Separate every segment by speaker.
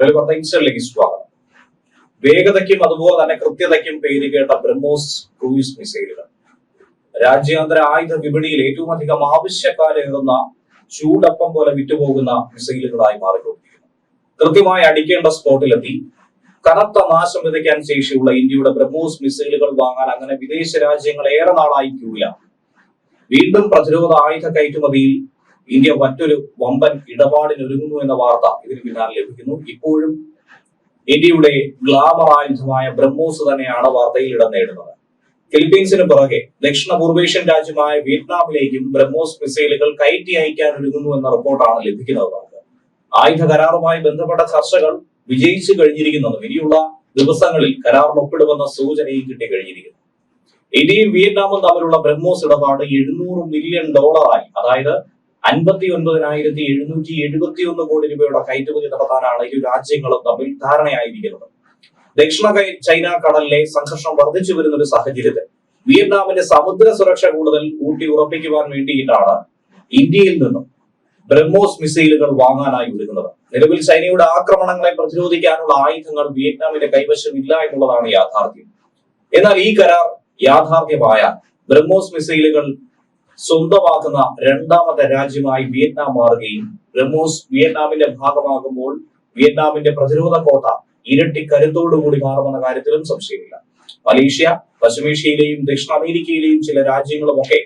Speaker 1: വാർത്തയിലേക്ക് സ്വാഗതം. വേഗതയ്ക്കും അതുപോലെ തന്നെ കൃത്യതയ്ക്കും പേര് കേട്ട ബ്രഹ്മോസ് ക്രൂയിസ് മിസൈലുകൾ രാജ്യാന്തര ആയുധ വിപണിയിൽ ഏറ്റവും അധികം ആവശ്യക്കാരേറുന്ന ചൂടപ്പം പോലെ വിറ്റുപോകുന്ന മിസൈലുകളായി മാറിക്കൊണ്ടിരിക്കുന്നു. കൃത്യമായി അടിക്കേണ്ട സ്പോട്ടിലെത്തി കനത്ത നാശം വിതയ്ക്കാൻ ശേഷിയുള്ള ഇന്ത്യയുടെ ബ്രഹ്മോസ് മിസൈലുകൾ വാങ്ങാൻ അങ്ങനെ വിദേശ രാജ്യങ്ങൾ ഏറെ നാളായി ക്യൂല. വീണ്ടും പ്രതിരോധ ആയുധ കയറ്റുമതിയിൽ ഇന്ത്യ മറ്റൊരു വമ്പൻ ഇടപാടിനൊരുങ്ങുന്നു എന്ന വാർത്ത ഇതിന് പിന്നാലെ ലഭിക്കുന്നു. ഇപ്പോഴും ഇന്ത്യയുടെ ഗ്ലാമർ ആയുധമായ ബ്രഹ്മോസ് തന്നെയാണ് വാർത്തയിൽ ഇടം നേടുന്നത്. ഫിലിപ്പീൻസിന് പുറകെ ദക്ഷിണ പൂർവേഷ്യൻ രാജ്യമായ വിയറ്റ്നാമിലേക്കും ബ്രഹ്മോസ് മിസൈലുകൾ കയറ്റി അയക്കാൻ ഒരുങ്ങുന്നു എന്ന റിപ്പോർട്ടാണ് ലഭിക്കുന്നത്. നമുക്ക് ആയുധ കരാറുമായി ബന്ധപ്പെട്ട ചർച്ചകൾ വിജയിച്ചു കഴിഞ്ഞിരിക്കുന്നതും ഇനിയുള്ള ദിവസങ്ങളിൽ കരാറിൽ ഒപ്പിടുമെന്ന സൂചനയും കിട്ടിക്കഴിഞ്ഞിരിക്കുന്നു. ഇന്ത്യയും വിയറ്റ്നാമും തമ്മിലുള്ള ബ്രഹ്മോസ് ഇടപാട് $700 മില്യൺ അതായത് 59,771 കോടി രൂപയുടെ കയറ്റുമതി നടത്താനാണ് ഇരു രാജ്യങ്ങളും തമ്മിൽ ധാരണയായിരിക്കുന്നത്. ദക്ഷിണ ചൈന കടലിലെ സംഘർഷം വർദ്ധിച്ചു വരുന്ന ഒരു സാഹചര്യത്തിൽ വിയറ്റ്നാമിന്റെ സമുദ്ര സുരക്ഷ കൂടുതൽ ഊട്ടി ഉറപ്പിക്കുവാൻ വേണ്ടിയിട്ടാണ് ഇന്ത്യയിൽ നിന്നും ബ്രഹ്മോസ് മിസൈലുകൾ വാങ്ങാനായി ഒരുങ്ങുന്നത്. നിലവിൽ ചൈനയുടെ ആക്രമണങ്ങളെ പ്രതിരോധിക്കാനുള്ള ആയുധങ്ങൾ വിയറ്റ്നാമിന്റെ കൈവശം ഇല്ല എന്നുള്ളതാണ് യാഥാർത്ഥ്യം. എന്നാൽ ഈ കരാർ യാഥാർത്ഥ്യമായ ബ്രഹ്മോസ് മിസൈലുകൾ സ്വന്തമാക്കുന്ന രണ്ടാമത്തെ രാജ്യമായി വിയറ്റ്നാം മാറുകയും ബ്രഹ്മോസ് വിയറ്റ്നാമിന്റെ ഭാഗമാകുമ്പോൾ വിയറ്റ്നാമിന്റെ പ്രതിരോധ കോട്ട ഇരട്ടി കരുത്തോടുകൂടി മാറുമെന്ന കാര്യത്തിലും സംശയമില്ല. മലേഷ്യ, പശ്ചിമേഷ്യയിലെയും ദക്ഷിണ അമേരിക്കയിലെയും ചില രാജ്യങ്ങളുമൊക്കെ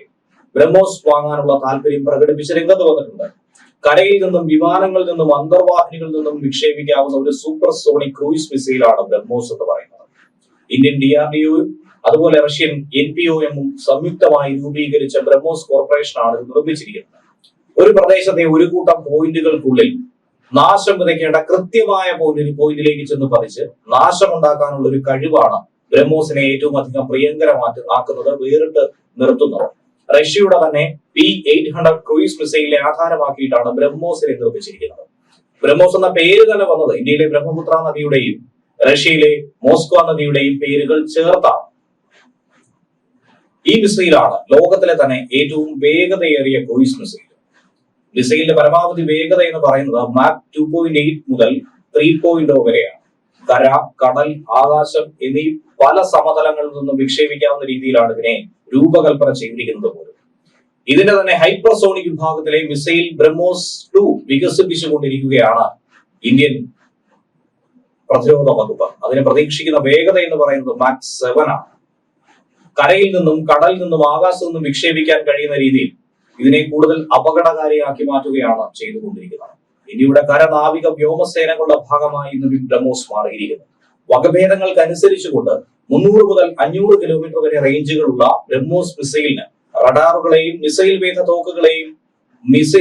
Speaker 1: ബ്രഹ്മോസ് വാങ്ങാനുള്ള താല്പര്യം പ്രകടിപ്പിച്ച് രംഗത്ത് വന്നിട്ടുണ്ട്. കരയിൽ നിന്നും വിമാനങ്ങളിൽ നിന്നും അന്തർവാഹിനികളിൽ നിന്നും വിക്ഷേപിക്കാവുന്ന ഒരു സൂപ്പർ സോണിക് ക്രൂയിസ് മിസൈലാണ് ബ്രഹ്മോസ് എന്ന് പറയുന്നത്. ഇന്ത്യൻ DRDOയും അതുപോലെ റഷ്യൻ NPOMഉം സംയുക്തമായി രൂപീകരിച്ച ബ്രഹ്മോസ് കോർപ്പറേഷനാണ് ഇത് നിർമ്മിച്ചിരിക്കുന്നത്. ഒരു പ്രദേശത്തെ ഒരു കൂട്ടം പോയിന്റുകൾക്കുള്ളിൽ നാശം വിതയ്ക്കേണ്ട കൃത്യമായ പോയിന്റിലേക്ക് ചെന്ന് പതിച്ച് നാശമുണ്ടാക്കാനുള്ള ഒരു കഴിവാണ് ബ്രഹ്മോസിനെ ഏറ്റവും അധികം പ്രിയങ്കരമാക്കുന്നത്, വേറിട്ട് നിർത്തുന്നത്. റഷ്യയുടെ തന്നെ P-800 ക്രൂയിസ് മിസൈലിനെ ആധാരമാക്കിയിട്ടാണ് ബ്രഹ്മോസിനെ നിർമ്മിച്ചിരിക്കുന്നത്. ബ്രഹ്മോസ് എന്ന പേര് തന്നെ വന്നത് ഇന്ത്യയിലെ ബ്രഹ്മപുത്ര നദിയുടെയും റഷ്യയിലെ മോസ്കോ നദിയുടെയും പേരുകൾ ചേർത്താണ്. ഈ മിസൈലാണ് ലോകത്തിലെ തന്നെ ഏറ്റവും വേഗതയേറിയ ക്രൂയിസ് മിസൈൽ. മിസൈലിന്റെ പരമാവധി വേഗത എന്ന് പറയുന്നത് മാക് 2.8 മുതൽ 3.0 വരെയാണ്. കര, കടൽ, ആകാശം എന്നീ പല സമതലങ്ങളിൽ നിന്നും വിക്ഷേപിക്കാവുന്ന രീതിയിലാണ് ഇതിനെ രൂപകൽപ്പന ചെയ്തിരിക്കുന്നത് പോലും. ഇതിന്റെ തന്നെ ഹൈപ്പർസോണിക് വിഭാഗത്തിലെ മിസൈൽ ബ്രഹ്മോസ് 2 വികസിപ്പിച്ചുകൊണ്ടിരിക്കുകയാണ് ഇന്ത്യൻ പ്രതിരോധ വകുപ്പ്. അതിനെ പ്രതീക്ഷിക്കുന്ന വേഗത എന്ന് പറയുന്നത് മാക് 7 ആണ്. കരയിൽ നിന്നും കടലിൽ നിന്നും ആകാശത്തു നിന്നും വിക്ഷേപിക്കാൻ കഴിയുന്ന രീതിയിൽ ഇതിനെ കൂടുതൽ അപകടകാരിയാക്കി മാറ്റുകയാണ് ചെയ്തുകൊണ്ടിരിക്കുന്നത്. ഇന്ത്യയുടെ കരനാവിക വ്യോമസേനകളുടെ ഭാഗമായി ഇന്ന് ബ്രഹ്മോസ് മാറിയിരിക്കുന്നു. വകഭേദങ്ങൾക്കനുസരിച്ചുകൊണ്ട് 300 മുതൽ 500 കിലോമീറ്റർ വരെ റേഞ്ചുകളുള്ള ബ്രഹ്മോസ് മിസൈലിന് റഡാറുകളെയും മിസൈൽ വേധ തോക്കുകളെയും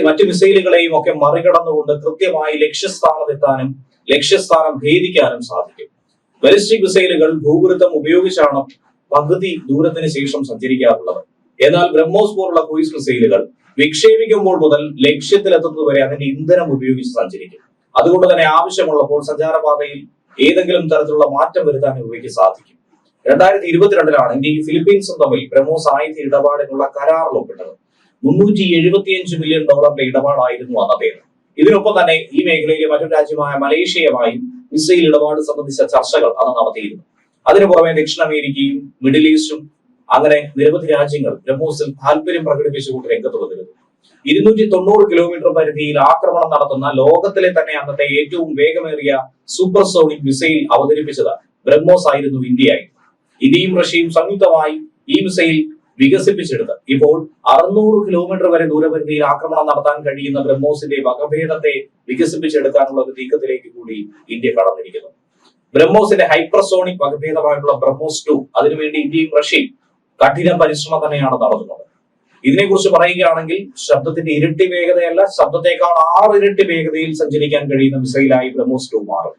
Speaker 1: മറ്റു മിസൈലുകളെയും ഒക്കെ മറികടന്നുകൊണ്ട് കൃത്യമായി ലക്ഷ്യസ്ഥാനത്തെത്താനും ലക്ഷ്യസ്ഥാനം ഭേദിക്കാനും സാധിക്കും. ബലിസ്റ്റിക് മിസൈലുകൾ ഭൂവൃത്തം ഉപയോഗിച്ചാണ് പകുതി ദൂരത്തിന് ശേഷം സഞ്ചരിക്കാറുള്ളത്. എന്നാൽ ബ്രഹ്മോസ് പോലുള്ള ക്രൂയിസ് മിസൈലുകൾ വിക്ഷേപിക്കുമ്പോൾ മുതൽ ലക്ഷ്യത്തിലെത്തുന്നത് വരെ അതിന്റെ ഇന്ധനം ഉപയോഗിച്ച് സഞ്ചരിക്കും. അതുകൊണ്ട് തന്നെ ആവശ്യമുള്ളപ്പോൾ സഞ്ചാരപാതയിൽ ഏതെങ്കിലും തരത്തിലുള്ള മാറ്റം വരുത്താൻ ഇവയ്ക്ക് സാധിക്കും. 2022 ഇന്ത്യയും ഫിലിപ്പീൻസും തമ്മിൽ ബ്രഹ്മോസ് ആയുധ ഇടപാടിനുള്ള കരാറിൽ ഒപ്പിട്ടത്. $375 മില്യൺ ഇടപാടായിരുന്നു അന്നത്തേത്. ഇതിനൊപ്പം തന്നെ ഈ മേഖലയിലെ മറ്റൊരു രാജ്യമായ മലേഷ്യയുമായും മിസൈൽ ഇടപാട് സംബന്ധിച്ച ചർച്ചകൾ അന്ന് നടത്തിയിരുന്നു. അതിനു പുറമെ ദക്ഷിണ അമേരിക്കയും മിഡിൽ ഈസ്റ്റും അങ്ങനെ നിരവധി രാജ്യങ്ങൾ ബ്രഹ്മോസിൽ താല്പര്യം പ്രകടിപ്പിച്ചുകൊണ്ട് രംഗത്ത് വന്നിരുന്നു. 290 കിലോമീറ്റർ പരിധിയിൽ ആക്രമണം നടത്തുന്ന ലോകത്തിലെ തന്നെ അന്നത്തെ ഏറ്റവും വേഗമേറിയ സൂപ്പർസോണിക് മിസൈൽ അവതരിപ്പിച്ചത് ബ്രഹ്മോസ് ആയിരുന്നു, ഇന്ത്യയായി. ഇന്ത്യയും റഷ്യയും സംയുക്തമായി ഈ മിസൈൽ വികസിപ്പിച്ചെടുത്ത് ഇപ്പോൾ 600 കിലോമീറ്റർ വരെ ദൂരപരിധിയിൽ ആക്രമണം നടത്താൻ കഴിയുന്ന ബ്രഹ്മോസിന്റെ വകഭേദത്തെ വികസിപ്പിച്ചെടുക്കാനുള്ള ഒരു നീക്കത്തിലേക്ക് കൂടി ഇന്ത്യ കടന്നിരിക്കുന്നു. ബ്രഹ്മോസിന്റെ ഹൈപ്പർസോണിക് വകഭേദമായിട്ടുള്ള ബ്രഹ്മോസ് 2 അതിനുവേണ്ടി ഇന്ത്യയും റഷ്യയും കഠിന പരിശ്രമം തന്നെയാണ് നടത്തുന്നത്. ഇതിനെക്കുറിച്ച് പറയുകയാണെങ്കിൽ ശബ്ദത്തിന്റെ ഇരട്ടി വേഗതയല്ല, ശബ്ദത്തെക്കാൾ 6 ഇരട്ടി വേഗതയിൽ സഞ്ചരിക്കാൻ കഴിയുന്ന മിസൈലായി ബ്രഹ്മോസ് 2 മാറും.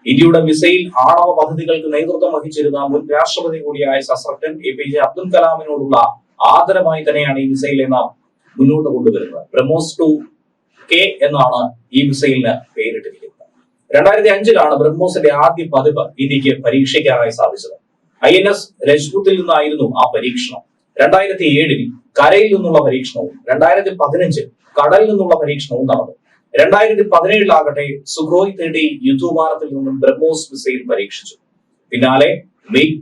Speaker 1: ഇന്ത്യയുടെ മിസൈൽ ആണവ പദ്ധതികൾക്ക് നേതൃത്വം വഹിച്ചിരുന്ന മുൻ രാഷ്ട്രപതി കൂടിയായ ശാസ്ത്രജ്ഞൻ APJ അബ്ദുൽ കലാമിനോടുള്ള ആദരമായി തന്നെയാണ് ഈ മിസൈലിനെ നാം മുന്നോട്ട് കൊണ്ടുവരുന്നത്. ബ്രഹ്മോസ് 2K എന്നാണ് ഈ മിസൈലിന് പേരിട്ടിരിക്കുന്നത്. 2005 ബ്രഹ്മോസിന്റെ ആദ്യ പതിപ്പ് ഇന്ത്യക്ക് പരീക്ഷിക്കാനായി സാധിച്ചത്. INS രജ്പുത്തിൽ നിന്നായിരുന്നു ആ പരീക്ഷണം. 2007 കരയിൽ നിന്നുള്ള പരീക്ഷണവും 2015 കടലിൽ നിന്നുള്ള പരീക്ഷണവും നടന്നു. 2017 സുഖോയ് 30 യുദ്ധവിമാനത്തിൽ നിന്നും ബ്രഹ്മോസ് മിസൈൽ പരീക്ഷിച്ചു. പിന്നാലെ മിഗ്,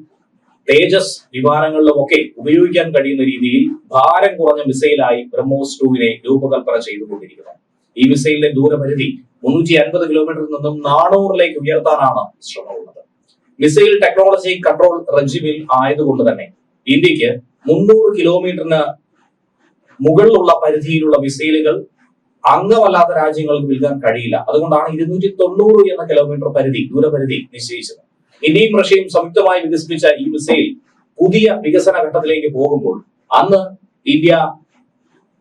Speaker 1: തേജസ് വിമാനങ്ങളിലുമൊക്കെ ഉപയോഗിക്കാൻ കഴിയുന്ന രീതിയിൽ ഭാരം കുറഞ്ഞ മിസൈലായി ബ്രഹ്മോസ് 2 രൂപകൽപ്പന ചെയ്തുകൊണ്ടിരിക്കുന്നു. ഈ മിസൈലിന്റെ ദൂരപരിധി 350 കിലോമീറ്ററിൽ നിന്നും 400 ഉയർത്താനാണ് ശ്രമമുള്ളത്. മിസൈൽ ടെക്നോളജി കൺട്രോൾ റെജിമിൽ ആയതുകൊണ്ട് തന്നെ ഇന്ത്യക്ക് 300 കിലോമീറ്ററിന് മുകളിലുള്ള പരിധിയിലുള്ള മിസൈലുകൾ അംഗമല്ലാത്ത രാജ്യങ്ങൾക്ക് വിൽക്കാൻ കഴിയില്ല. അതുകൊണ്ടാണ് 290 എന്ന കിലോമീറ്റർ ദൂരപരിധി നിശ്ചയിച്ചത്. ഇന്ത്യയും റഷ്യയും സംയുക്തമായി വികസിപ്പിച്ച ഈ മിസൈൽ പുതിയ വികസന ഘട്ടത്തിലേക്ക് പോകുമ്പോൾ അന്ന് ഇന്ത്യ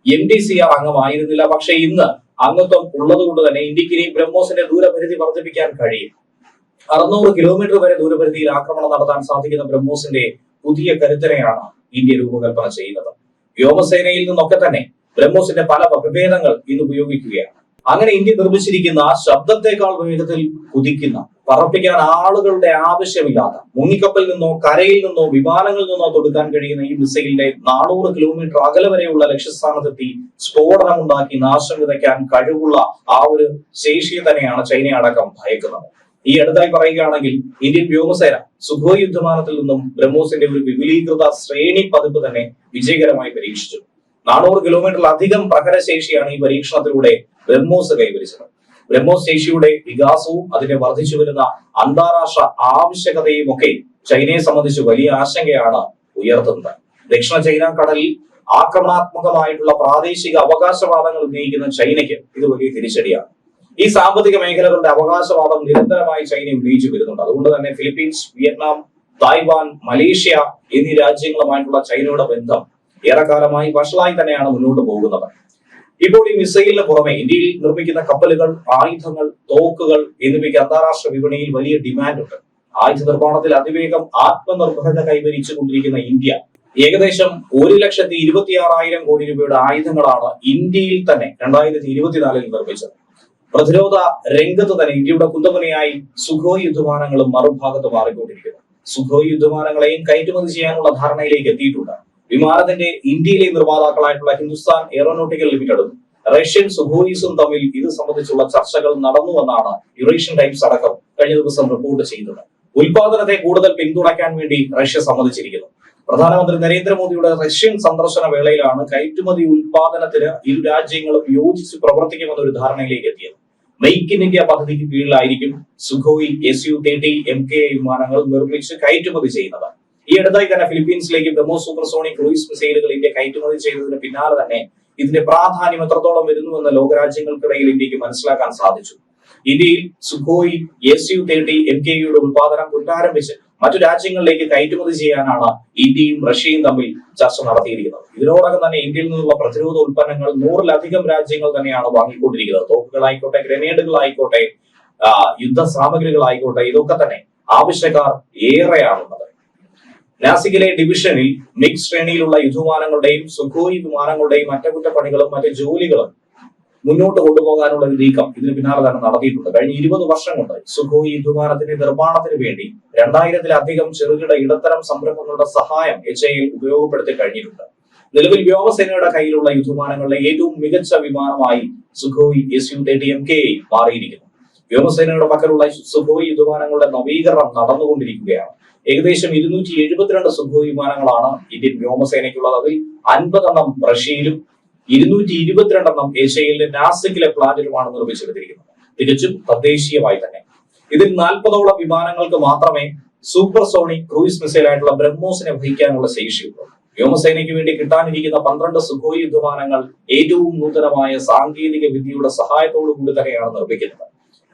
Speaker 1: MDCR അംഗമായിരുന്നില്ല. പക്ഷേ ഇന്ന് അംഗത്വം ഉള്ളത് കൊണ്ട് തന്നെ ഇന്ത്യക്ക് ഇനി ബ്രഹ്മോസിന്റെ ദൂരപരിധി വർദ്ധിപ്പിക്കാൻ കഴിയും. 600 കിലോമീറ്റർ വരെ ദൂരപരിധിയിൽ ആക്രമണം നടത്താൻ സാധിക്കുന്ന ബ്രഹ്മോസിന്റെ പുതിയ കരുത്തനെയാണ് ഇന്ത്യ രൂപകൽപ്പന ചെയ്യുന്നത്. വ്യോമസേനയിൽ നിന്നൊക്കെ തന്നെ ബ്രഹ്മോസിന്റെ പല വകഭേദങ്ങൾ ഇന്ന് ഉപയോഗിക്കുകയാണ്. അങ്ങനെ ഇന്ത്യ നിർമ്മിച്ചിരിക്കുന്ന ശബ്ദത്തെക്കാൾ വേഗത്തിൽ കുതിക്കുന്ന, പറപ്പിക്കാൻ ആളുകളുടെ ആവശ്യമില്ലാത്ത, മുങ്ങിക്കപ്പലിൽ നിന്നോ കരയിൽ നിന്നോ വിമാനങ്ങളിൽ നിന്നോ തൊടുക്കാൻ കഴിയുന്ന ഈ മിസൈലിന്റെ 400 കിലോമീറ്റർ അകലെ വരെയുള്ള ലക്ഷ്യസ്ഥാനത്തെത്തി സ്ഫോടനം ഉണ്ടാക്കി നാശം വിതയ്ക്കാൻ കഴിവുള്ള ആ ഒരു ശേഷിയെ തന്നെയാണ് ചൈന അടക്കം ഭയക്കുന്നത്. ഈ അടുത്തായി പറയുകയാണെങ്കിൽ ഇന്ത്യൻ വ്യോമസേന സുഖോയ് യുദ്ധവിമാനത്തിൽ നിന്നും ബ്രഹ്മോസിന്റെ ഒരു വിപുലീകൃത ശ്രേണി പതിപ്പ് തന്നെ വിജയകരമായി പരീക്ഷിച്ചു. 400 കിലോമീറ്ററിലധികം പ്രഹരശേഷിയാണ് ഈ പരീക്ഷണത്തിലൂടെ ബ്രഹ്മോസ് കൈവരിച്ചത്. ബ്രഹ്മോസ് ശേഷിയുടെ വികാസവും അതിന്റെ വർദ്ധിച്ചു വരുന്ന അന്താരാഷ്ട്ര ആവശ്യകതയും ഒക്കെ ചൈനയെ സംബന്ധിച്ച് വലിയ ആശങ്കയാണ് ഉയർത്തുന്നത്. ദക്ഷിണ ചൈന കടലിൽ ആക്രമണാത്മകമായിട്ടുള്ള പ്രാദേശിക അവകാശവാദങ്ങൾ ഉന്നയിക്കുന്ന ചൈനയ്ക്ക് ഇത് വലിയ തിരിച്ചടിയാണ്. ഈ സാമ്പത്തിക മേഖലകളുടെ അവകാശവാദം നിരന്തരമായി ചൈന ഉന്നയിച്ചു വരുന്നുണ്ട്. അതുകൊണ്ട് തന്നെ ഫിലിപ്പീൻസ്, വിയറ്റ്നാം, തായ്വാൻ, മലേഷ്യ എന്നീ രാജ്യങ്ങളുമായിട്ടുള്ള ചൈനയുടെ ബന്ധം ഏറെക്കാലമായി വഷളായി തന്നെയാണ് മുന്നോട്ട് പോകുന്നത്. ഇപ്പോൾ ഈ മിസൈലിന് പുറമെ ഇന്ത്യയിൽ നിർമ്മിക്കുന്ന കപ്പലുകൾ, ആയുധങ്ങൾ, തോക്കുകൾ എന്നിവയ്ക്ക് അന്താരാഷ്ട്ര വിപണിയിൽ വലിയ ഡിമാൻഡ് ഉണ്ട്. ആയുധ നിർമ്മാണത്തിൽ അതിവേഗം ആത്മനിർഭരത കൈവരിച്ചു കൊണ്ടിരിക്കുന്ന ഇന്ത്യ ഏകദേശം 1,26,000 കോടി രൂപയുടെ ആയുധങ്ങളാണ് ഇന്ത്യയിൽ തന്നെ 2024 നിർമ്മിച്ചത്. പ്രതിരോധ രംഗത്ത് തന്നെ ഇന്ത്യയുടെ കുന്തമുനയായി സുഖോയ് യുദ്ധവിമാനങ്ങളും മറുഭാഗത്ത് മാറിക്കൊണ്ടിരിക്കുന്നു. സുഖോയ് യുദ്ധവിമാനങ്ങളെയും കയറ്റുമതി ചെയ്യാനുള്ള ധാരണയിലേക്ക് എത്തിയിട്ടുണ്ട്. വിമാനത്തിന്റെ ഇന്ത്യയിലെ നിർമ്മാതാക്കളായിട്ടുള്ള ഹിന്ദുസ്ഥാൻ എയറോനോട്ടിക്കൽ ലിമിറ്റഡും റഷ്യൻ സുഖോയിസും തമ്മിൽ ഇത് സംബന്ധിച്ചുള്ള ചർച്ചകൾ നടന്നുവെന്നാണ് യുറേഷ്യൻ ടൈംസ് അടക്കം കഴിഞ്ഞ ദിവസം റിപ്പോർട്ട് ചെയ്തത്. ഉൽപാദനത്തെ കൂടുതൽ പിന്തുണയ്ക്കാൻ വേണ്ടി റഷ്യ സമ്മതിച്ചിരിക്കുന്നു. പ്രധാനമന്ത്രി നരേന്ദ്രമോദിയുടെ റഷ്യൻ സന്ദർശന വേളയിലാണ് കയറ്റുമതി ഉൽപാദനത്തിന് ഇരു രാജ്യങ്ങളും യോജിച്ച് പ്രവർത്തിക്കുമെന്ന ഒരു ധാരണയിലേക്ക് എത്തിയത്. മെയ്ക്ക് ഇൻ ഇന്ത്യ പദ്ധതിക്ക് കീഴിലായിരിക്കും സുഖോയ് Su-30 MKI വിമാനങ്ങൾ നിർമ്മിച്ച് കയറ്റുമതി ചെയ്യുന്നത്. ഈ അടുത്തായി തന്നെ ഫിലിപ്പീൻസിലേക്ക് ബ്രഹ്മോസ് സൂപ്പർസോണിക് ക്രൂയിസ് മിസൈലുകൾ ഇന്ത്യ കയറ്റുമതി ചെയ്തതിന് പിന്നാലെ തന്നെ ഇതിന്റെ പ്രാധാന്യം എത്രത്തോളം വരുന്നുവെന്ന് ലോകരാജ്യങ്ങൾക്കിടയിൽ ഇന്ത്യക്ക് മനസ്സിലാക്കാൻ സാധിച്ചു. ഇന്ത്യയിൽ സുഖോയ് Su-30 MKIയുടെ ഉൽപാദനം പുനരാരംഭിച്ച് മറ്റു രാജ്യങ്ങളിലേക്ക് കയറ്റുമതി ചെയ്യാനാണ് ഇന്ത്യയും റഷ്യയും തമ്മിൽ ചർച്ച നടത്തിയിരിക്കുന്നത്. ഇതിനോടകം തന്നെ ഇന്ത്യയിൽ നിന്നുള്ള പ്രതിരോധ ഉൽപ്പന്നങ്ങൾ 100-ലധികം രാജ്യങ്ങൾ തന്നെയാണ് വാങ്ങിക്കൊണ്ടിരിക്കുന്നത്. തോക്കുകളായിക്കോട്ടെ, ഗ്രനേഡുകളായിക്കോട്ടെ, യുദ്ധ സാമഗ്രികളായിക്കോട്ടെ, ഇതൊക്കെ തന്നെ ആവശ്യക്കാർ ഏറെയാണുള്ളത്. നാസിക്കിലെ ഡിവിഷനിൽ മിഗ് ശ്രേണിയിലുള്ള യുദ്ധവിമാനങ്ങളുടെയും സുഖോയ് വിമാനങ്ങളുടെയും അറ്റകുറ്റപ്പണികളും മറ്റ് ജോലികളും മുന്നോട്ട് കൊണ്ടുപോകാനുള്ള ഒരു നീക്കം ഇതിന് പിന്നാലെ തന്നെ നടത്തിയിട്ടുണ്ട്. കഴിഞ്ഞ 20 വർഷം കൊണ്ട് സുഖോയ് യുദ്ധവിമാനത്തിന്റെ നിർമ്മാണത്തിന് വേണ്ടി 2000-ലധികം ചെറുകിട ഇടത്തരം സംരംഭങ്ങളുടെ സഹായം HAL ഉപയോഗപ്പെടുത്തി കഴിഞ്ഞിട്ടുണ്ട്. നിലവിൽ വ്യോമസേനയുടെ കയ്യിലുള്ള യുദ്ധവിമാനങ്ങളിലെ ഏറ്റവും മികച്ച വിമാനമായി സുഖോയ് Su-30 MKI മാറിയിരിക്കുന്നു. വ്യോമസേനയുടെ പക്കലുള്ള സുഖോയ് യുദ്ധവിമാനങ്ങളുടെ നവീകരണം നടന്നുകൊണ്ടിരിക്കുകയാണ്. ഏകദേശം 272 സുഖോയ് വിമാനങ്ങളാണ് ഇന്ത്യൻ വ്യോമസേനയ്ക്കുള്ളത്. അതിൽ 50 എണ്ണം റഷ്യയിലും 222 എണ്ണം HALന്റെ നാസിക്കിലെ പ്ലാന്റിലുമാണ് നിർമ്മിച്ചെടുത്തിരിക്കുന്നത്. തികച്ചും തദ്ദേശീയമായി തന്നെ. ഇതിൽ 40ഓളം വിമാനങ്ങൾക്ക് മാത്രമേ സൂപ്പർസോണിക് ക്രൂയിസ് മിസൈലായിട്ടുള്ള ബ്രഹ്മോസിനെ വഹിക്കാനുള്ള ശേഷിയുള്ളൂ. വ്യോമസേനയ്ക്ക് വേണ്ടി കിട്ടാനിരിക്കുന്ന 12 സുഖോയ് യുദ്ധവിമാനങ്ങൾ ഏറ്റവും നൂതനമായ സാങ്കേതിക വിദ്യയുടെ സഹായത്തോടു കൂടി തന്നെയാണ് നിർമ്മിക്കുന്നത്.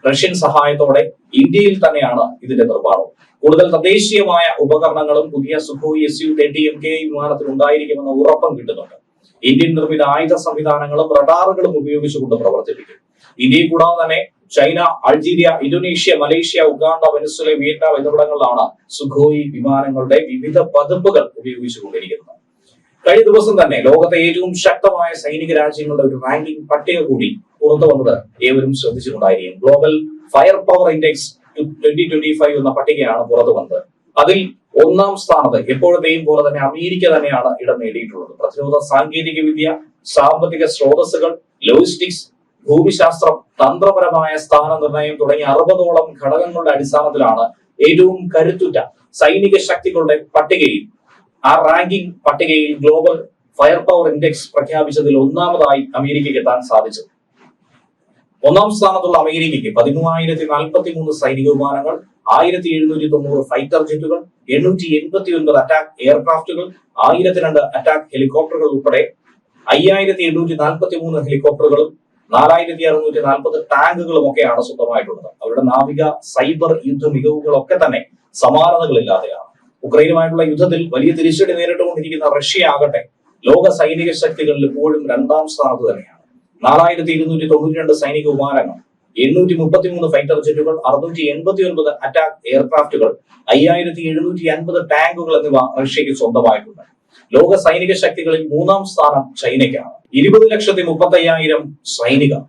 Speaker 1: റഷ്യൻ സഹായത്തോടെ ഇന്ത്യയിൽ തന്നെയാണ് ഇതിന്റെ നിർമ്മാണം. കൂടുതൽ തദ്ദേശീയമായ ഉപകരണങ്ങളും പുതിയ സുഖോയ് Su-30 MKI വിമാനത്തിൽ ഉണ്ടായിരിക്കുമെന്ന ഉറപ്പും കിട്ടുന്നുണ്ട്. ഇന്ത്യൻ നിർമ്മിത ആയുധ സംവിധാനങ്ങളും റഡാറുകളും ഉപയോഗിച്ചുകൊണ്ട് പ്രവർത്തിപ്പിക്കും. ഇന്ത്യയിൽ കൂടാതെ തന്നെ China, Algeria, Indonesia, Malaysia, Uganda, Venezuela, Vietnam എന്നിവിടങ്ങളിലാണ് സുഖോയ് വിമാനങ്ങളുടെ വിവിധ പതിപ്പുകൾ ഉപയോഗിച്ചുകൊണ്ടിരിക്കുന്നത്. കഴിഞ്ഞ ദിവസം തന്നെ ലോകത്തെ ഏറ്റവും ശക്തമായ സൈനിക രാജ്യങ്ങളുടെ ഒരു റാങ്കിംഗ് പട്ടിക കൂടി പുറത്തു വന്നത് ഏവരും ശ്രദ്ധിച്ചിട്ടുണ്ടായിരിക്കും. ഗ്ലോബൽ ഫയർ പവർ ഇൻഡെക്സ് 2025 എന്ന പട്ടികയാണ് പുറത്തു വന്നത്. അതിൽ 1ാം സ്ഥാനത്ത് എപ്പോഴത്തെയും പോലെ തന്നെ അമേരിക്ക തന്നെയാണ് ഇടം നേടിയിട്ടുള്ളത്. പ്രതിരോധ സാങ്കേതിക വിദ്യ, സാമ്പത്തിക സ്രോതസ്സുകൾ, ലോജിസ്റ്റിക്സ്, ഭൂമിശാസ്ത്രം, തന്ത്രപരമായ സ്ഥാനനിർണയം തുടങ്ങിയ 60ഓളം ഘടകങ്ങളുടെ അടിസ്ഥാനത്തിലാണ് ഏറ്റവും കരുത്തുറ്റ സൈനിക ശക്തികളുടെ പട്ടികയിൽ, ആ റാങ്കിംഗ് പട്ടികയിൽ ഗ്ലോബൽ ഫയർ പവർ ഇൻഡെക്സ് പ്രഖ്യാപിച്ചതിൽ ഒന്നാമതായി അമേരിക്കയ്ക്ക് എത്താൻ സാധിച്ചത്. ഒന്നാം സ്ഥാനത്തുള്ള അമേരിക്കയ്ക്ക് 13,043 സൈനിക വിമാനങ്ങൾ, 1,790 ഫൈറ്റർ ജെറ്റുകൾ, 889 അറ്റാക്ക് എയർക്രാഫ്റ്റുകൾ, 1,002 അറ്റാക്ക് ഹെലികോപ്റ്ററുകൾ ഉൾപ്പെടെ 5,843 ഹെലികോപ്റ്ററുകളും 4,640 ടാങ്കുകളും ഒക്കെയാണ് സ്വന്തമായിട്ടുള്ളത്. അവരുടെ നാവിക സൈബർ യുദ്ധ മികവുകളൊക്കെ തന്നെ സമാനതകളില്ലാതെയാണ്. ഉക്രൈനുമായിട്ടുള്ള യുദ്ധത്തിൽ വലിയ തിരിച്ചടി നേരിട്ടുകൊണ്ടിരിക്കുന്ന റഷ്യ ആകട്ടെ ലോക സൈനിക ശക്തികളിൽ ഇപ്പോഴും 2ാം സ്ഥാനത്ത് തന്നെയാണ്. 4,292 സൈനിക വിമാനങ്ങൾ, 833 ഫൈറ്റർ ജെറ്റുകൾ, 689 അറ്റാക്ക് എയർക്രാഫ്റ്റുകൾ, 5,750 ടാങ്കുകൾ എന്നിവ റഷ്യക്ക് സ്വന്തമായിട്ടുണ്ട്. ലോക സൈനിക ശക്തികളിൽ 3ാം സ്ഥാനം ചൈനയ്ക്കാണ്. 20,35,000 സൈനികർ,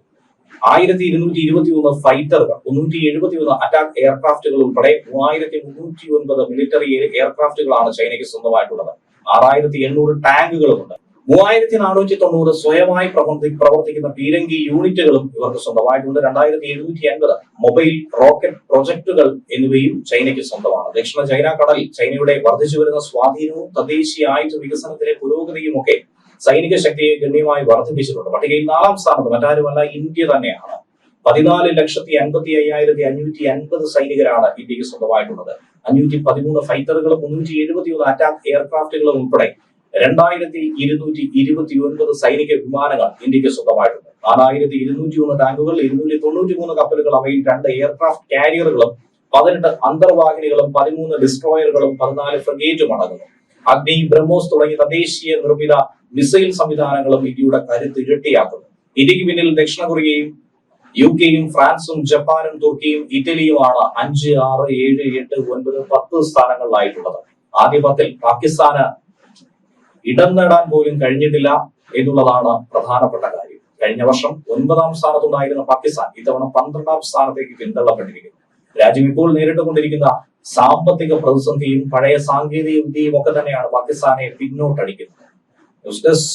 Speaker 1: 1,221 ഫൈറ്ററുകൾ, 371 അറ്റാക്ക് എയർക്രാഫ്റ്റുകൾ ഉൾപ്പെടെ 3,309 മിലിറ്ററി എയർക്രാഫ്റ്റുകളാണ് ചൈനയ്ക്ക് സ്വന്തമായിട്ടുള്ളത്. 6,800 ടാങ്കുകളുമുണ്ട്. 3,490 സ്വയമായി പ്രവർത്തിക്കുന്ന പീരങ്കി യൂണിറ്റുകളും ഇവർക്ക് സ്വന്തമായിട്ടുണ്ട്. 2,750 മൊബൈൽ റോക്കറ്റ് പ്രൊജക്ടുകൾ എന്നിവയും ചൈനയ്ക്ക് സ്വന്തമാണ്. ദക്ഷിണ ചൈന കടലിൽ ചൈനയുടെ വർദ്ധിച്ചു വരുന്ന സ്വാധീനവും തദ്ദേശീയ ആയുധ വികസനത്തിലെ പുരോഗതിയും ഒക്കെ സൈനിക ശക്തിയെ ഗണ്യമായി വർദ്ധിപ്പിച്ചിട്ടുണ്ട്. പട്ടികയിൽ 4ാം സ്ഥാനത്ത് മറ്റാരുമല്ല, ഇന്ത്യ തന്നെയാണ്. 14,55,550 സൈനികരാണ് ഇന്ത്യക്ക് സ്വന്തമായിട്ടുള്ളത്. 513 ഫൈറ്ററുകളും 371 അറ്റാക്ക് എയർക്രാഫ്റ്റുകളും ഉൾപ്പെടെ 2,229 സൈനിക വിമാനങ്ങൾ ഇന്ത്യക്ക് സ്വന്തമായിട്ടുണ്ട്. 4,201 ടാങ്കുകൾ, 293 കപ്പലുകൾ, അവയിൽ 2 എയർക്രാഫ്റ്റ് കാരിയറുകളും 18 അന്തർവാഹിനികളും 13 ഡിസ്ട്രോയറുകളും 14 ഫ്രിഗേറ്റും അടങ്ങുന്നു. അഗ്നി, ബ്രഹ്മോസ് തുടങ്ങിയ തദ്ദേശീയ നിർമ്മിത മിസൈൽ സംവിധാനങ്ങളും ഇന്ത്യയുടെ കരുത്ത് ഇരട്ടിയാക്കുന്നു. ഇന്ത്യക്ക് പിന്നിൽ ദക്ഷിണ കൊറിയയും UK-യും ഫ്രാൻസും ജപ്പാനും തുർക്കിയും ഇറ്റലിയുമാണ് 5, 6, 7, 8, 9, 10 സ്ഥാനങ്ങളിലായിട്ടുള്ളത്. ആദ്യ 10ൽ പാകിസ്ഥാന് ഇടം നേടാൻ പോലും കഴിഞ്ഞിട്ടില്ല എന്നുള്ളതാണ് പ്രധാനപ്പെട്ട കാര്യം. കഴിഞ്ഞ വർഷം 9ാം സ്ഥാനത്തുണ്ടായിരുന്ന പാകിസ്ഥാൻ ഇത്തവണ 12ാം സ്ഥാനത്തേക്ക് പിന്തള്ളപ്പെട്ടിരിക്കുന്നു. രാജ്യം ഇപ്പോൾ നേരിട്ടുകൊണ്ടിരിക്കുന്ന സാമ്പത്തിക പ്രതിസന്ധിയും പഴയ സാങ്കേതിക വിദ്യയും ഒക്കെ തന്നെയാണ് പാകിസ്ഥാനെ പിന്നോട്ടടിക്കുന്നത്. News desk.